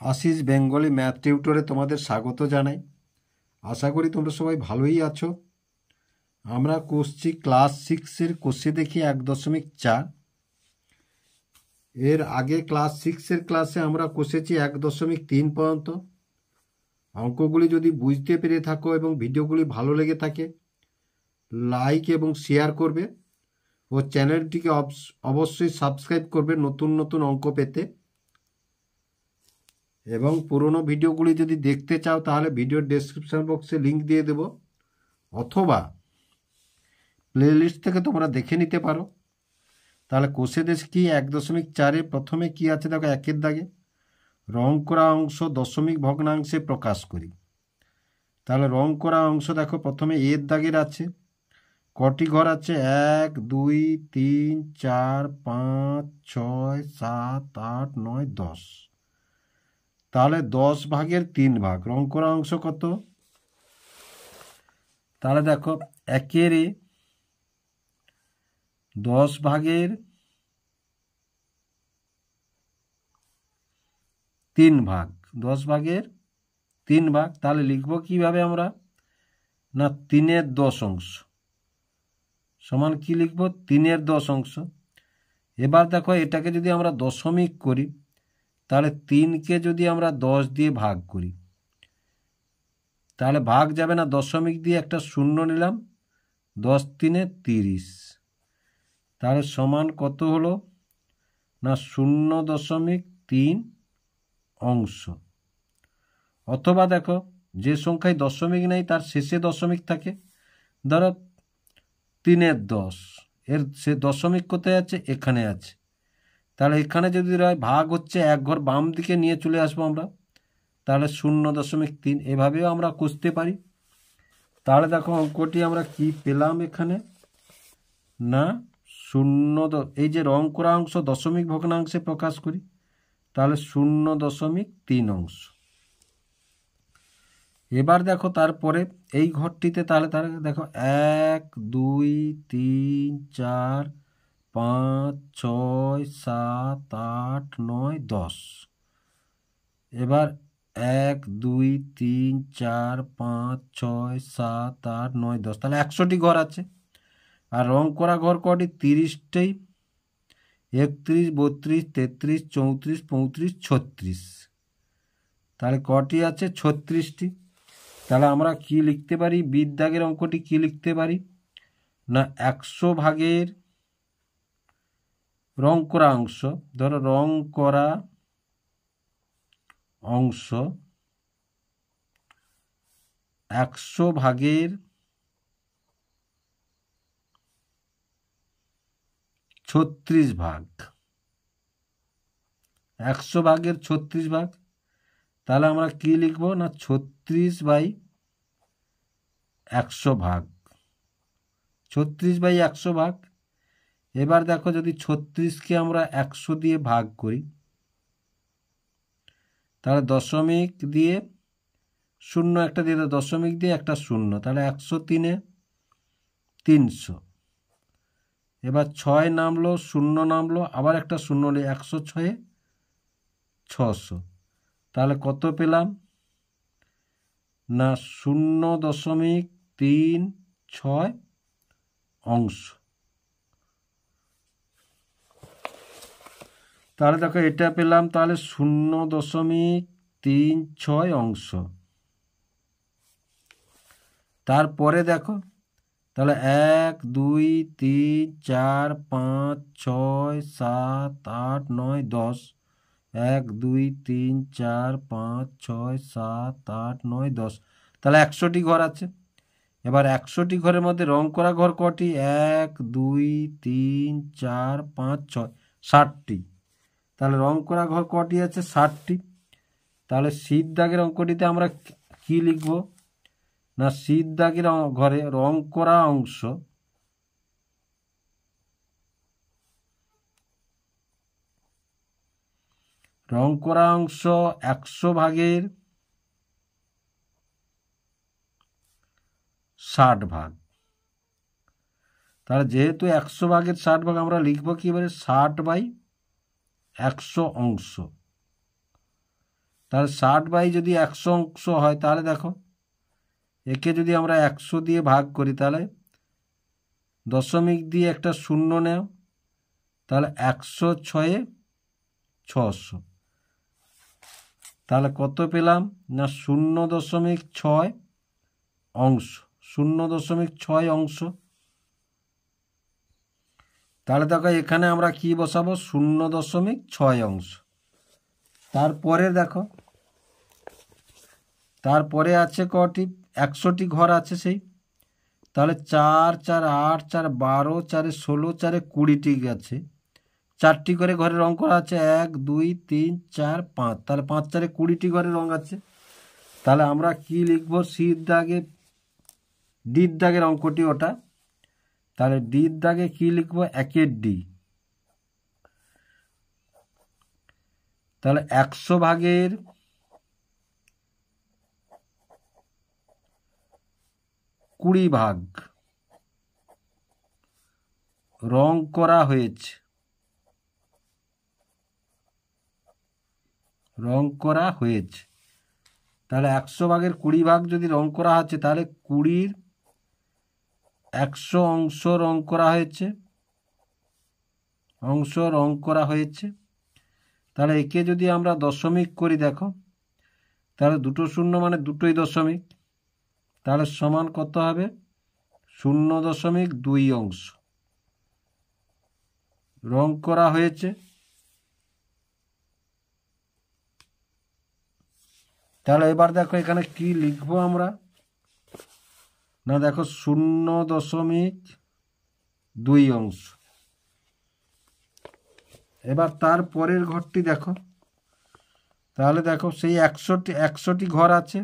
Ashis Bengali math টিউটরে তোমাদের স্বাগত জানাই। আশা করি তোমরা সবাই ভালোই আছো। আমরা করছি ক্লাস 6-এর কোষে দেখি 1.4। এর আগে ক্লাস 6-এর ক্লাসে আমরা কষেছি 1.3 পর্যন্ত। অঙ্কগুলি যদি বুঝতে পেরে থাকো এবং ভিডিওগুলি ভালো লেগে থাকে, লাইক এবং শেয়ার করবে ও চ্যানেলটিকে অবশ্যই সাবস্ক্রাইব করবে নতুন নতুন অঙ্ক পেতে। এবং পুরনো ভিডিওগুলি যদি দেখতে চাও তাহলে ভিডিওর ডেসক্রিপশন বক্সে লিঙ্ক দিয়ে দেব, অথবা প্লেলিস্ট থেকে তোমরা দেখে নিতে পারো। তাহলে কোষে দেখি 1.4-এ প্রথমে কি আছে দেখো, 1-এর দাগে রং করা অংশ দশমিক ভগ্নাংশে প্রকাশ করি। তাহলে রং করা অংশ দেখো প্রথমে এর দাগের আছে। কটি ঘর আছে? 1 2 3 4 5 6 7 8 9 10। তাহলে 10 ভাগের 3 ভাগ রং করা অংশ কত? তাহলে দেখো 1-এর 10 ভাগের 3 ভাগ, 10 ভাগের 3 ভাগ। তাহলে লিখব কিভাবে আমরা? না 3-এর 10 অংশ সমান কি লিখব? 3-এর 10 অংশ। এবার দেখো এটাকে যদি আমরা দশমিক করি, তাহলে 3-কে যদি আমরা 10 দিয়ে ভাগ করি, তাহলে ভাগ যাবে না, দশমিক দিয়ে একটা শূন্য নিলাম, 10 3-এ 30। তাহলে সমান কত হলো? না 0.3 অংশ। অথবা দেখো যে সংখ্যায় দশমিক নেই তার শেষে দশমিক থাকে, ধরো 3-এর 10, এর সে দশমিক কোথায় আছে? এখানে আছে। তাহলে এখানে যদি রয় ভাগ হচ্ছে, এক ঘর বাম দিকে নিয়ে চলে আসবো আমরা, তাহলে 0.3। এভাবেও আমরা কষতে পারি। তাহলে দেখো অঙ্কটি আমরা কি পেলাম এখানে? না এই যে রং করা অংশ দশমিক ভগ্নাংশে প্রকাশ করি, তাহলে 0.3 অংশ। এবার দেখো তারপরে এই ঘরটিতে তাহলে দেখো 1 2 3 4 5 6 7 8 9 10। এবার 1 2 3 4 5 6 7 8 9 10, তাহলে 100টি ঘর আছে। আর রং করা ঘর কটি? 30টি। 31 32 33 34 35 36। তাহলে কটি আছে? 36টি। তাহলে আমরা কি লিখতে পারি? বিদ্যাগের অঙ্কটি কি লিখতে পারি? না 100 ভাগের রং করা অংশ, ধরো রং করা অংশ 100 ভাগের 36 ভাগ। 100 ভাগের 36 ভাগ। তাহলে আমরা কি লিখব? না 36/100 ভাগ। 36/100 ভাগ। এবার দেখো যদি 36কে আমরা 100 দিয়ে ভাগ করি, তাহলে দশমিক দিয়ে শূন্য একটা দিয়ে, দশমিক দিয়ে একটা শূন্য, তাহলে 100 3-এ 300। এবার 6 নামলো, শূন্য নামলো, আবার একটা শূন্য নিয়ে 106-এ 600। তাহলে কত পেলাম? না 0.36 অংশ। তাহলে দেখো এটা পেলাম, তাহলে 0.36 অংশ। তারপরে দেখো তাহলে 1 2 3 4 5 6 7 8 9 10। 1 2 3 4 5 6 7 8 9 10। তাহলে 100টি ঘর আছে। এবার 100টি ঘরের মধ্যে রং করা ঘর কটি? 1 2 3 4 5 6 60টি। তাহলে রং করা ঘর কটি আছে? 60টি। তাহলে শীত দাগের অঙ্কটিতে আমরা কি লিখব? না শীত দাগের ঘরে রং করা অংশ রং করা অংশ 100 ভাগের 60 ভাগ। তাহলে যেহেতু 100 ভাগের 60 ভাগ, আমরা লিখব কি এবারে? 60/100 অংশ। তাহলে 60 যদি 100 অংশ হয়, তাহলে দেখো একে যদি আমরা 100 দিয়ে ভাগ করি, তাহলে দশমিক দিয়ে একটা শূন্য নেও, তাহলে 106 600। তাহলে কত পেলাম না 0.6 অংশ, 0.6 অংশ। তাহলে দেখো এখানে আমরা কি বসাবো, 0.6 অংশ। তারপরে দেখো, তারপরে আছে কটি, 100টি ঘর আছে সেই, তাহলে 4 4 8 4 12 4 16 4 20টি আছে, 4টি করে ঘরে রং করা আছে, 1 2 3 4 5, তাহলে 5 4 20টি ঘরে রং আছে। তাহলে আমরা কি লিখবো, সির দাগে ডির দাগের অঙ্কটি ওটা, তাহলে ডির দাগে কি লিখবো, 1-এর ডি। তাহলে 100 ভাগের 20 ভাগ রং করা হয়েছে, রং করা হয়েছে। তাহলে 100 ভাগের 20 ভাগ যদি রং করা আছে, তাহলে 20-র 100 অংশ রং করা হয়েছে, অংশ রং করা হয়েছে। তাহলে একে যদি আমরা দশমিক করি, দেখো তাহলে দুটো শূন্য মানে দুটোই দশমিক, তাহলে সমান কত হবে, 0.2 অংশ রং করা হয়েছে। তাহলে এবার দেখো এখানে কি লিখবো আমরা, না দেখো 0.2 অংশ। এবার তার পরের ঘরটি দেখো, তাহলে দেখো সেই 100টি ঘর আছে,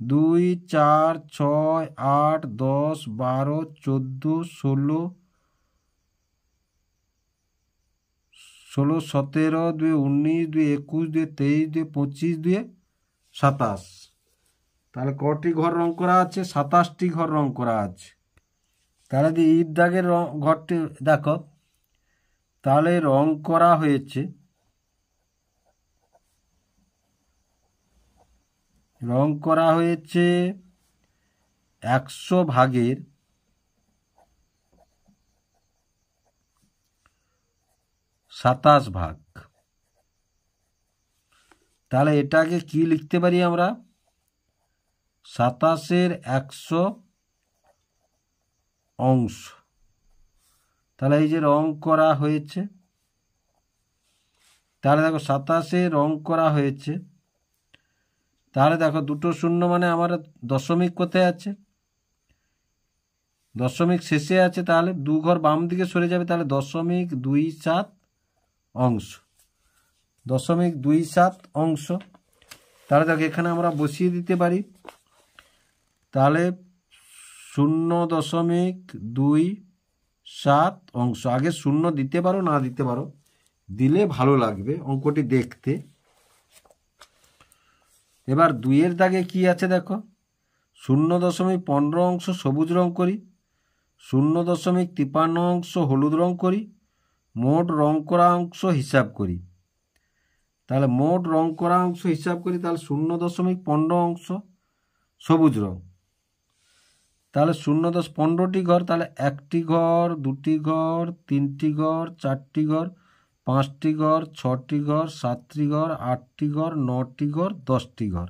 2 4 6 8 10 12 14 16 16 17 2 19 2 21 2 23 2 25 2 27। তাহলে কটি ঘর রং করা আছে, 27টি ঘর রং করা আছে। তাহলে যদি ইট দাগের ঘরটি দেখো, তাহলে রং করা হয়েছে, রং করা হয়েছে 100 ভাগের 27 ভাগ। তাহলে এটাকে কি লিখতে পারি আমরা, 27-এর 100 অংশ। তাহলে এই যে রং করা হয়েছে, তাহলে দেখো 27-এ রং করা হয়েছে, তাহলে দেখো দুটো শূন্য মানে আমার দশমিক কোথায় আছে, দশমিক শেষে আছে, তাহলে 2 ঘর বাম দিকে সরে যাবে, তাহলে 0.27 অংশ, 0.27 অংশ। তাহলে দেখো এখানে আমরা বসিয়ে দিতে পারি, তাহলে 0.27 অংশ। আগে শূন্য দিতে পারো না দিতে পারো, দিলে ভালো লাগবে অঙ্কটি দেখতে। এবার 2-এর দাগে কি আছে দেখো, 0.15 অংশ সবুজ রং করি, 0.53 অংশ হলুদ রং করি, মোট রং করা অংশ হিসাব করি। তাহলে মোট রং করা অংশ হিসাব করি, তাহলে 0.15 অংশ সবুজ রং। তাহলে 0.15টি ঘর, তাহলে 1টি ঘর 2টি ঘর 3টি ঘর 4টি ঘর 5টি ঘর 6টি ঘর 7টি ঘর 8টি ঘর 9টি ঘর 10টি ঘর,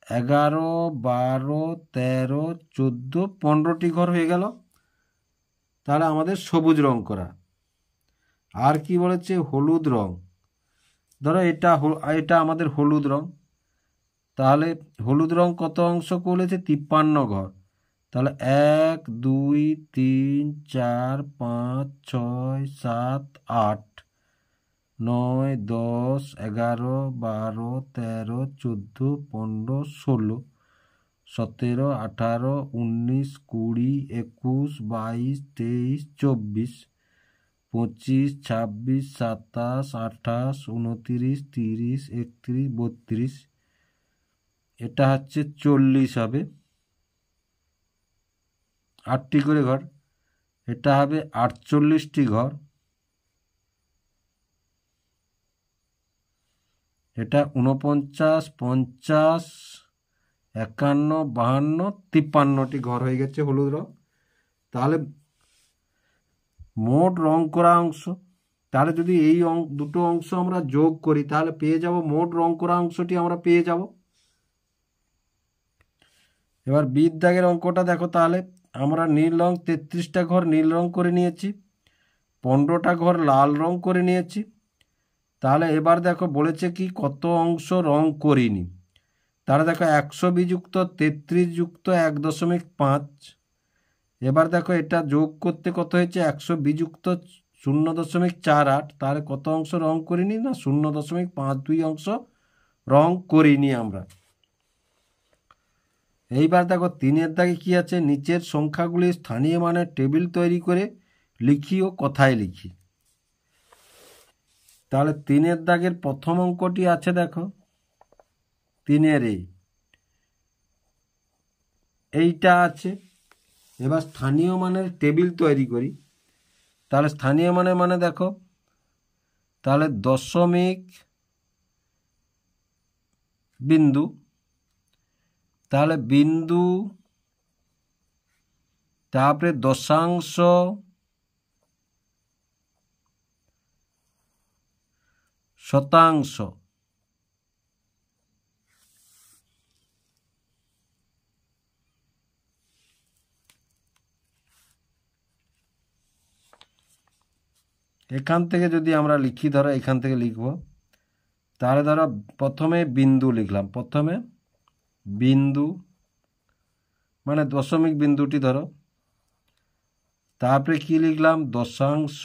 11 12 13 14 15টি ঘর হয়ে গেল। তাহলে আমাদের সবুজ রং করা। আর কি বলেছে, হলুদ রং। ধরো এটা আমাদের হলুদ রং, তাহলে হলুদ রং কত অংশ করেছে, 53 ঘর। তাহলে 1 2 3 4 5 6 7 8 9 10 11 12 13 14 15 16 17 18 19 20 21 22 23 24 25 26 27 28 29 30 31 32, এটা হচ্ছে 40 হবে, 8টি করে ঘর, এটা হবে 48টি ঘর। এটা 49, 50, 51, 52, 53টি ঘর হয়ে গেছে হলুদ রং। তাহলে মোট রং করা অংশ, তাহলে যদি এই দুটো অংশ আমরা যোগ করি তাহলে পেয়ে যাব মোট রং করা অংশটি আমরা পেয়ে যাব। এবার বির দাগের অঙ্কটা দেখো, তাহলে আমরা নীল রং 33টা ঘর নীল রং করে নিয়েছি, 15টা ঘর লাল রং করে নিয়েছি। তাহলে এবার দেখো বলেছে কি কত অংশ রং করিনি। তাহলে দেখো 100 বিযুক্ত 33 যুক্ত 1.5। এবার দেখো এটা যোগ করতে কত হয়েছে, 100 বিযুক্ত 0.48। তাহলে কত অংশ রং করিনি না 0.52 অংশ রং করিনি আমরা। এইবার দেখো 3-এর দাগে কি আছে, নিচের সংখ্যাগুলি স্থানীয় মানের টেবিল তৈরি করে লিখি ও কথায় লিখি। তাহলে 3-এর দাগের প্রথম অঙ্কটি আছে দেখো 3-এর এইটা আছে। এবার স্থানীয় মানের টেবিল তৈরি করি। তাহলে স্থানীয় মানের মানে দেখো, তাহলে দশমিক বিন্দু, তাহলে বিন্দু, তারপরে দশাংশ, শতাংশ। এখান থেকে যদি আমরা লিখি, ধরো এখান থেকে লিখব, তাহলে ধরো প্রথমে বিন্দু লিখলাম, প্রথমে বিন্দু মানে দশমিক বিন্দুটি ধরো, তারপরে কি লিখলাম দশাংশ,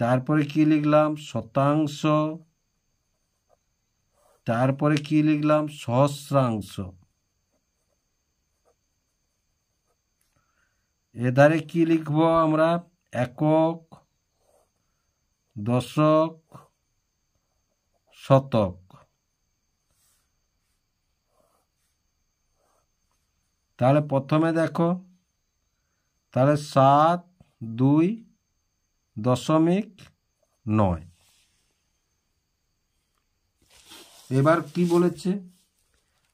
তারপরে কি লিখলাম শতাংশ, তারপরে কি লিখলাম সহস্রাংশ। এধারে কি লিখবো আমরা একক, দশক, শতক। তাহলে প্রথমে দেখো, তাহলে 7.2.9। এবার কি বলেছে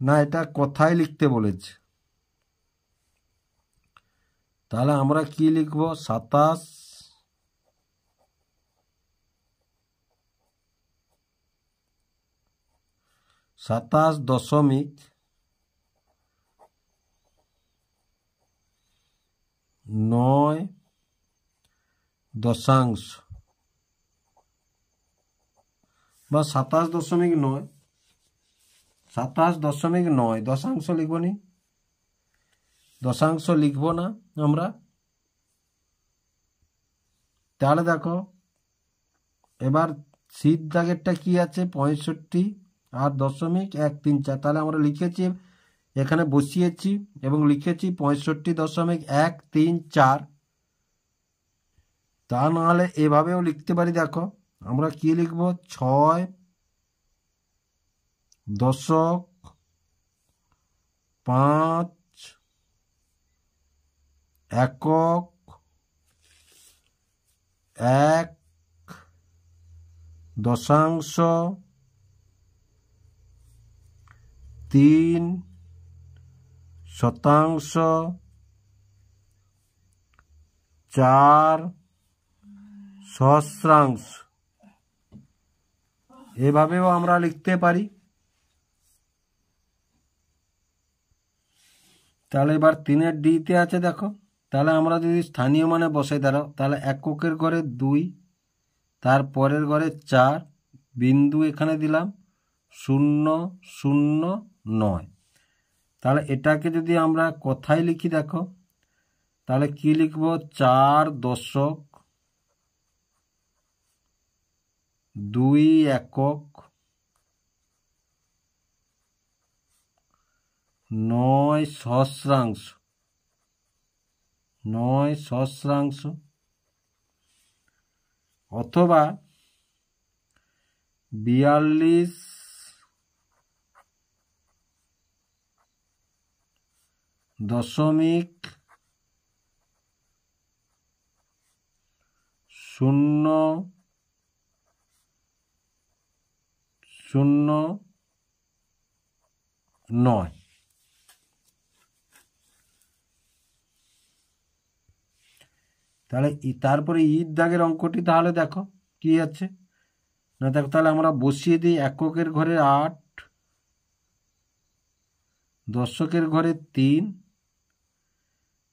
না এটা কথায় লিখতে বলেছে। তাহলে আমরা কি লিখব 27.9 দশাংশ বা 27.9, 27.9 দশাংশ লিখব নি, দশাংশ লিখব না আমরা। তাহলে দেখো এবার শীত দাগেরটা কি আছে 65.134। তাহলে আমরা লিখেছি এখানে বসিয়েছি এবং লিখেছি 65.134। তা নাহলে এভাবেও লিখতে পারি। দেখো আমরা কি লিখব 6 দশক, 5 একক, 1 দশাংশ, 3 শতাংশ, 4 সহস্রাংশ। এভাবেও আমরা লিখতে পারি। তাহলে এবার 3-এর ডিতে আছে দেখো, তাহলে আমরা যদি স্থানীয় মানে বসাই দাঁড়াও, তাহলে এককের ঘরে 2, তার পরের ঘরে 4, বিন্দু এখানে দিলাম 0.0.9। তাহলে এটাকে যদি আমরা কথায় লিখি দেখো, তাহলে কি লিখব 4 দশক, 2 একক, 9 সহস্রাংশ, 9 সহস্রাংশ। অথবা 42 দশমিক 0 0.09। তাহলে তারপরে ইর দাগের অঙ্কটি তাহলে দেখো কি আছে না, দেখো তাহলে আমরা বসিয়ে দিই এককের ঘরে 8, দশকের ঘরে 3,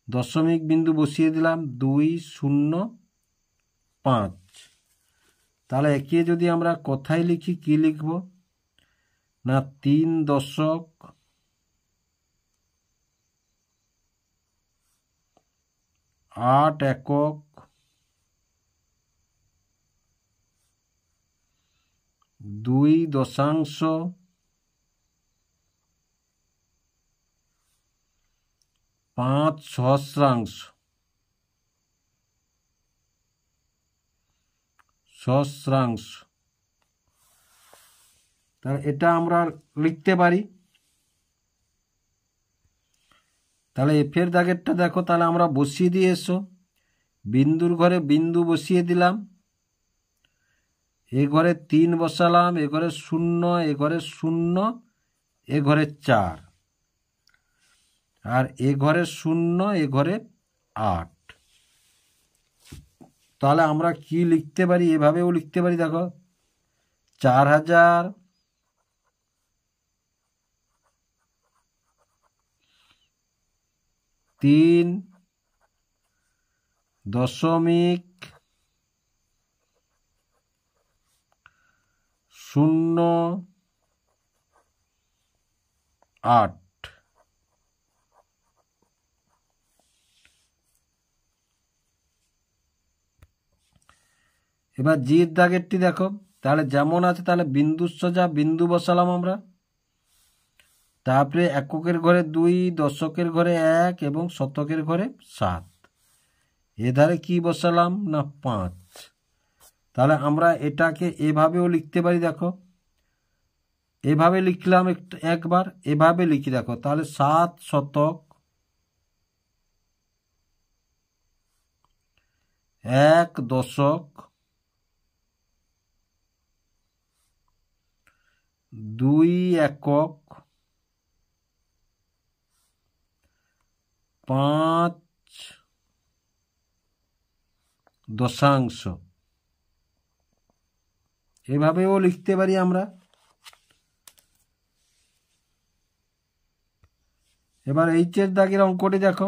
দশমিক বিন্দু বসিয়ে দিলাম 2.05। তাহলে একে যদি আমরা কথায় লিখি কি লিখব না 3 দশক 8 একক 2 দশাংশ 5 সহস্রাংশ তাহলে এটা আমরা লিখতে পারি। তাহলে এফের দাগেরটা দেখো, তাহলে আমরা বসিয়ে দিয়ে এসো, বিন্দুর ঘরে বিন্দু বসিয়ে দিলাম, এ ঘরে 3 বসালাম, এ ঘরে 0, এ ঘরে 0, এ ঘরে 4, আর এ ঘরে 0, এ ঘরে 8। তাহলে আমরা কি লিখতে পারি, এভাবেও লিখতে পারি, দেখো 4000 3 দশমিক 08। এবার জির দাগেরটি দেখো, তাহলে যেমন আছে তাহলে বিন্দুর সোজা বিন্দু বসালাম আমরা, তারপরে এককের ঘরে 2, দশকের ঘরে 1 এবং শতকের ঘরে 7, এধারে কি বসালাম না 5। তাহলে আমরা এটাকে এভাবেও লিখতে পারি, দেখো এভাবে লিখলাম একবার, এভাবে লিখি দেখো, তাহলে 7 শতক 1 দশক 2 একক 5 দশাংশ, এভাবেও লিখতে পারি আমরা। এবার এইচের দাগের অঙ্কটি দেখো,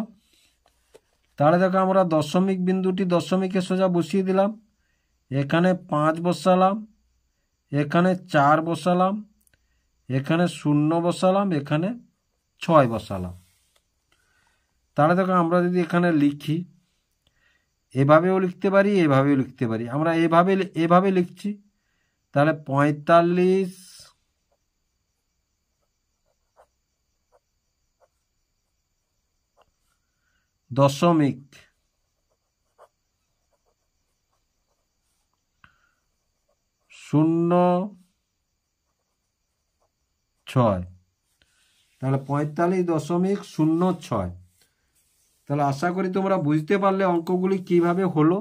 তাহলে দেখো আমরা দশমিক বিন্দুটি দশমিকের সোজা বসিয়ে দিলাম, এখানে 5 বসালাম, এখানে 4 বসালাম, এখানে 0 বসালাম, এখানে 6 বসালাম। তাহলে দেখো আমরা যদি এখানে লিখি, এভাবেও লিখতে পারি, এভাবেও লিখতে পারি, আমরা এভাবে লিখছি, তাহলে 45 দশমিক 06, তাহলে 45.06। তাহলে আশা করি তোমরা বুঝতে পারলে অঙ্কগুলি কিভাবে হলো।